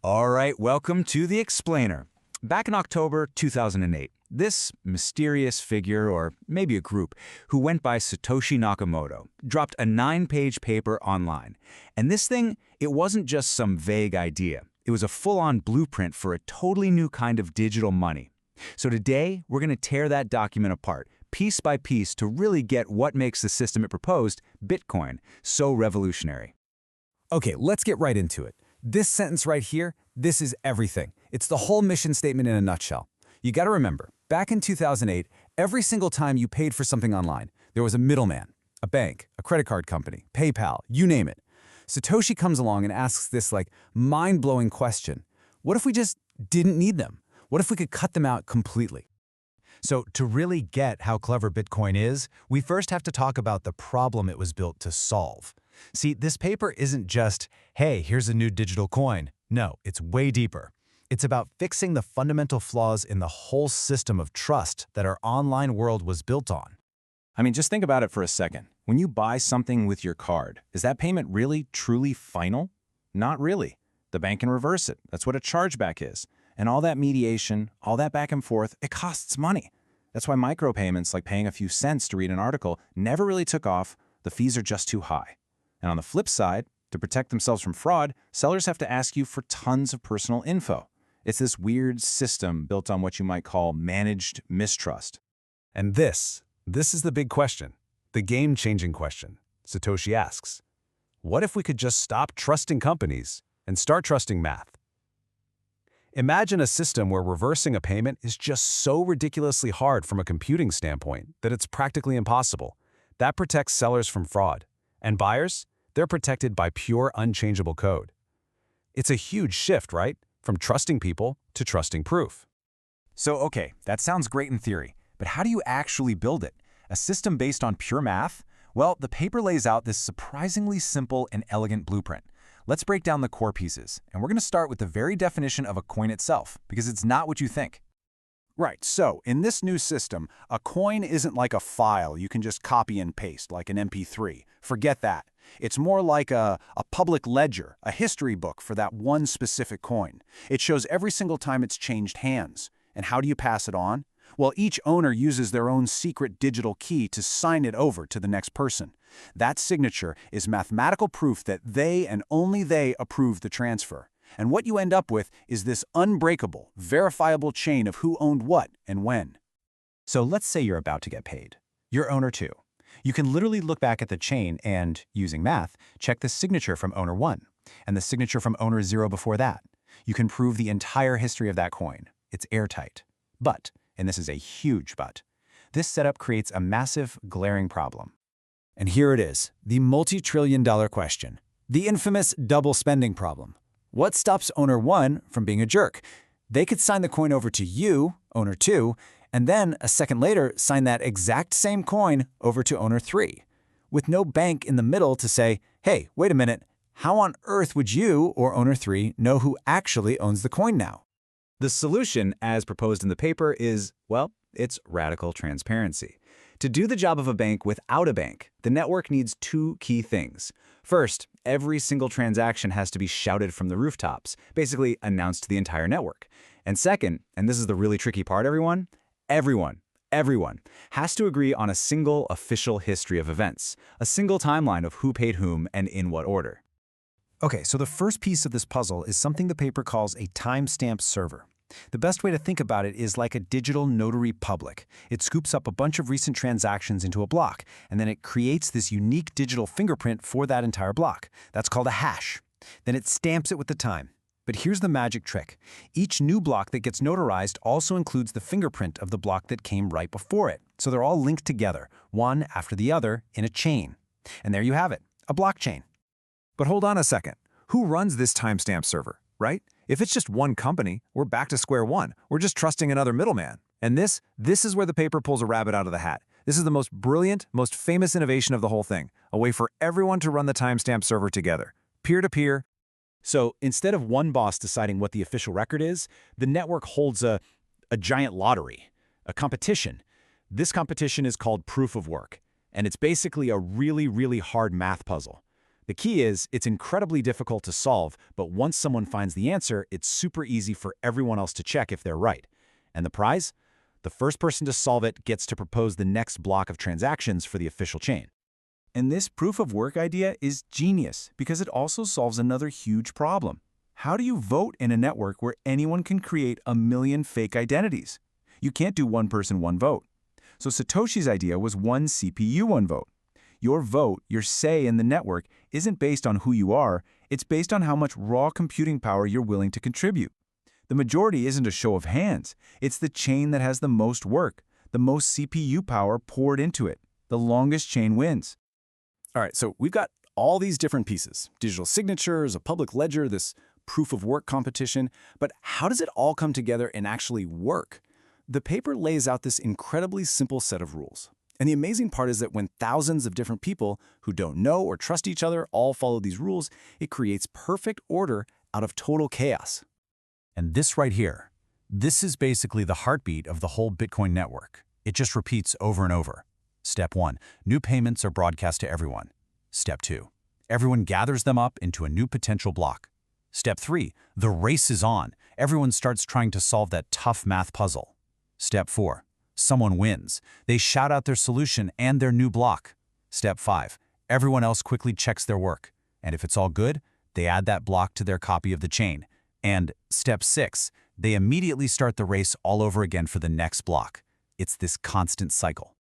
All right, welcome to The Explainer. Back in October 2008, this mysterious figure, or maybe a group, who went by Satoshi Nakamoto, dropped a 9-page paper online. And this thing, it wasn't just some vague idea. It was a full-on blueprint for a totally new kind of digital money. So today, we're going to tear that document apart, piece by piece, to really get what makes the system it proposed, Bitcoin, so revolutionary. Okay, let's get right into it. This sentence right here, this is everything. It's the whole mission statement in a nutshell. You gotta remember, back in 2008, every single time you paid for something online, there was a middleman, a bank, a credit card company, PayPal, you name it. Satoshi comes along and asks this mind-blowing question. What if we just didn't need them? What if we could cut them out completely? So to really get how clever Bitcoin is, we first have to talk about the problem it was built to solve. See, this paper isn't just, hey, here's a new digital coin. No, it's way deeper. It's about fixing the fundamental flaws in the whole system of trust that our online world was built on. I mean, just think about it for a second. When you buy something with your card, is that payment really, truly final? Not really. The bank can reverse it. That's what a chargeback is. And all that mediation, all that back and forth, it costs money. That's why micropayments, like paying a few cents to read an article, never really took off. The fees are just too high. And on the flip side, to protect themselves from fraud, sellers have to ask you for tons of personal info. It's this weird system built on what you might call managed mistrust. And this is the big question, the game-changing question. Satoshi asks, what if we could just stop trusting companies and start trusting math? Imagine a system where reversing a payment is just so ridiculously hard from a computing standpoint that it's practically impossible. That protects sellers from fraud. And buyers? They're protected by pure, unchangeable code. It's a huge shift, right? From trusting people to trusting proof. So, okay, that sounds great in theory, but how do you actually build it? A system based on pure math? Well, the paper lays out this surprisingly simple and elegant blueprint. Let's break down the core pieces, and we're going to start with the very definition of a coin itself, because it's not what you think. Right, so in this new system, a coin isn't like a file you can just copy and paste, like an MP3. Forget that. It's more like a public ledger, a history book for that one specific coin. It shows every single time it's changed hands. And how do you pass it on? Well, each owner uses their own secret digital key to sign it over to the next person. That signature is mathematical proof that they and only they approve the transfer. And what you end up with is this unbreakable, verifiable chain of who owned what and when. So let's say you're about to get paid. You're owner 2. You can literally look back at the chain and, using math, check the signature from owner 1 and the signature from owner 0 before that. You can prove the entire history of that coin. It's airtight. But, and this is a huge but, this setup creates a massive, glaring problem. And here it is, the multi-trillion-dollar question, the infamous double spending problem. What stops owner 1 from being a jerk? They could sign the coin over to you, owner 2, and then, a second later, sign that exact same coin over to owner 3, with no bank in the middle to say, hey, wait a minute, how on earth would you, or owner 3, know who actually owns the coin now? The solution, as proposed in the paper, is, well, it's radical transparency. To do the job of a bank without a bank, the network needs 2 key things. First, every single transaction has to be shouted from the rooftops, basically announced to the entire network. And second, and this is the really tricky part, everyone has to agree on a single official history of events, a single timeline of who paid whom and in what order. Okay, so the first piece of this puzzle is something the paper calls a timestamp server. The best way to think about it is like a digital notary public. It scoops up a bunch of recent transactions into a block, and then it creates this unique digital fingerprint for that entire block. That's called a hash. Then it stamps it with the time. But here's the magic trick. Each new block that gets notarized also includes the fingerprint of the block that came right before it. So they're all linked together, one after the other, in a chain. And there you have it, a blockchain. But hold on a second. Who runs this timestamp server, right? If it's just one company, we're back to square one. We're just trusting another middleman. And this is where the paper pulls a rabbit out of the hat. This is the most brilliant, most famous innovation of the whole thing, a way for everyone to run the timestamp server together, peer-to-peer. So instead of one boss deciding what the official record is, the network holds a giant lottery, a competition. This competition is called proof of work, and it's basically a really, really hard math puzzle. The key is, it's incredibly difficult to solve, but once someone finds the answer, it's super easy for everyone else to check if they're right. And the prize? The first person to solve it gets to propose the next block of transactions for the official chain. And this proof of work idea is genius because it also solves another huge problem. How do you vote in a network where anyone can create a million fake identities? You can't do one person, one vote. So Satoshi's idea was one CPU, one vote. Your vote, your say in the network, isn't based on who you are, it's based on how much raw computing power you're willing to contribute. The majority isn't a show of hands, it's the chain that has the most work, the most CPU power poured into it. The longest chain wins. All right, so we've got all these different pieces, digital signatures, a public ledger, this proof of work competition, but how does it all come together and actually work? The paper lays out this incredibly simple set of rules. And the amazing part is that when thousands of different people who don't know or trust each other all follow these rules, it creates perfect order out of total chaos. And this right here, this is basically the heartbeat of the whole Bitcoin network. It just repeats over and over. Step 1, new payments are broadcast to everyone. Step 2, everyone gathers them up into a new potential block. Step 3, the race is on. Everyone starts trying to solve that tough math puzzle. Step 4, someone wins. They shout out their solution and their new block. Step 5, everyone else quickly checks their work. And if it's all good, they add that block to their copy of the chain. And Step 6, they immediately start the race all over again for the next block. It's this constant cycle.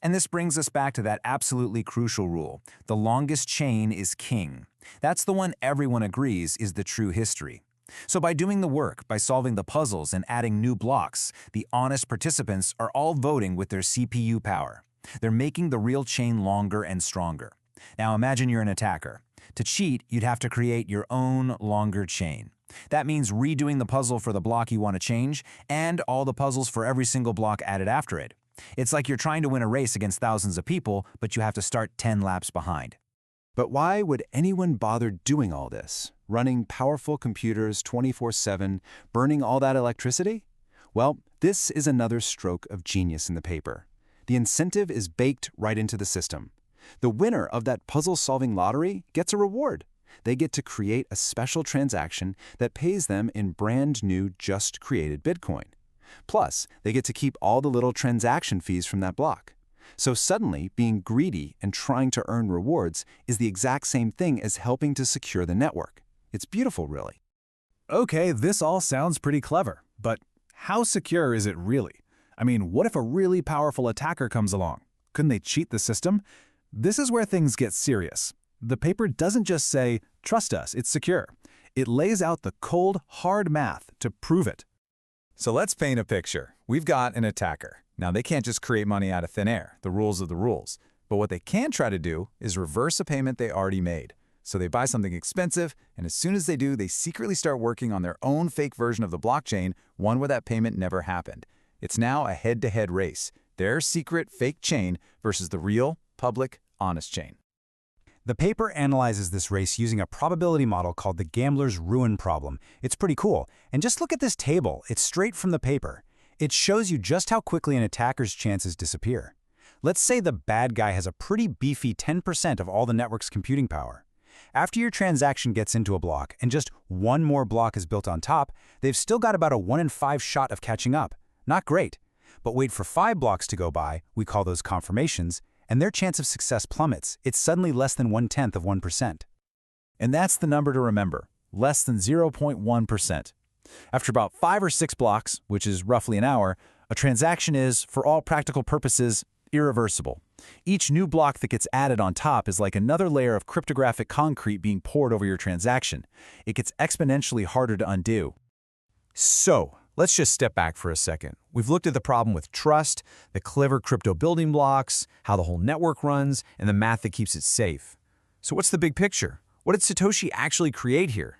And this brings us back to that absolutely crucial rule. The longest chain is king. That's the one everyone agrees is the true history. So by doing the work, by solving the puzzles and adding new blocks, the honest participants are all voting with their CPU power. They're making the real chain longer and stronger. Now imagine you're an attacker. To cheat, you'd have to create your own longer chain. That means redoing the puzzle for the block you want to change and all the puzzles for every single block added after it. It's like you're trying to win a race against thousands of people, but you have to start 10 laps behind. But why would anyone bother doing all this? Running powerful computers 24/7, burning all that electricity? Well, this is another stroke of genius in the paper. The incentive is baked right into the system. The winner of that puzzle-solving lottery gets a reward. They get to create a special transaction that pays them in brand new, just created Bitcoin. Plus, they get to keep all the little transaction fees from that block. So suddenly, being greedy and trying to earn rewards is the exact same thing as helping to secure the network. It's beautiful, really. Okay, this all sounds pretty clever, but how secure is it really? I mean, what if a really powerful attacker comes along? Couldn't they cheat the system? This is where things get serious. The paper doesn't just say, trust us, it's secure. It lays out the cold, hard math to prove it. So let's paint a picture. We've got an attacker. Now, they can't just create money out of thin air, the rules of the rules. But what they can try to do is reverse a payment they already made. So they buy something expensive, and as soon as they do, they secretly start working on their own fake version of the blockchain, one where that payment never happened. It's now a head-to-head race, their secret fake chain versus the real, public, honest chain. The paper analyzes this race using a probability model called the gambler's ruin problem. It's pretty cool. And just look at this table. It's straight from the paper. It shows you just how quickly an attacker's chances disappear. Let's say the bad guy has a pretty beefy 10% of all the network's computing power. After your transaction gets into a block and just one more block is built on top, they've still got about a 1 in 5 shot of catching up. Not great. But wait for 5 blocks to go by, we call those confirmations, and their chance of success plummets. It's suddenly less than 1/10 of 1%. And that's the number to remember, less than 0.1%. After about 5 or 6 blocks, which is roughly an hour, a transaction is, for all practical purposes, irreversible. Each new block that gets added on top is like another layer of cryptographic concrete being poured over your transaction. It gets exponentially harder to undo. So, let's just step back for a second. We've looked at the problem with trust, the clever crypto building blocks, how the whole network runs, and the math that keeps it safe. So what's the big picture? What did Satoshi actually create here?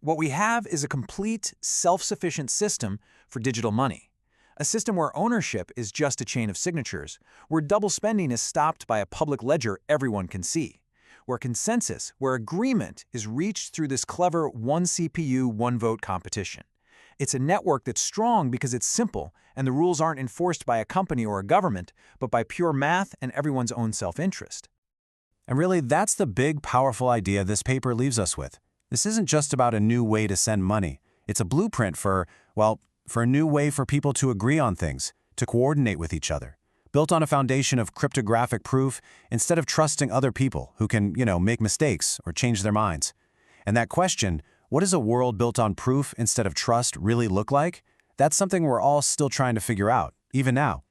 What we have is a complete, self-sufficient system for digital money. A system where ownership is just a chain of signatures, where double spending is stopped by a public ledger everyone can see, where consensus, where agreement is reached through this clever one CPU, one vote competition. It's a network that's strong because it's simple, and the rules aren't enforced by a company or a government, but by pure math and everyone's own self-interest. And really, that's the big, powerful idea this paper leaves us with. This isn't just about a new way to send money. It's a blueprint for a new way for people to agree on things, to coordinate with each other, built on a foundation of cryptographic proof instead of trusting other people who can, make mistakes or change their minds. And that question, what does a world built on proof instead of trust really look like? That's something we're all still trying to figure out, even now.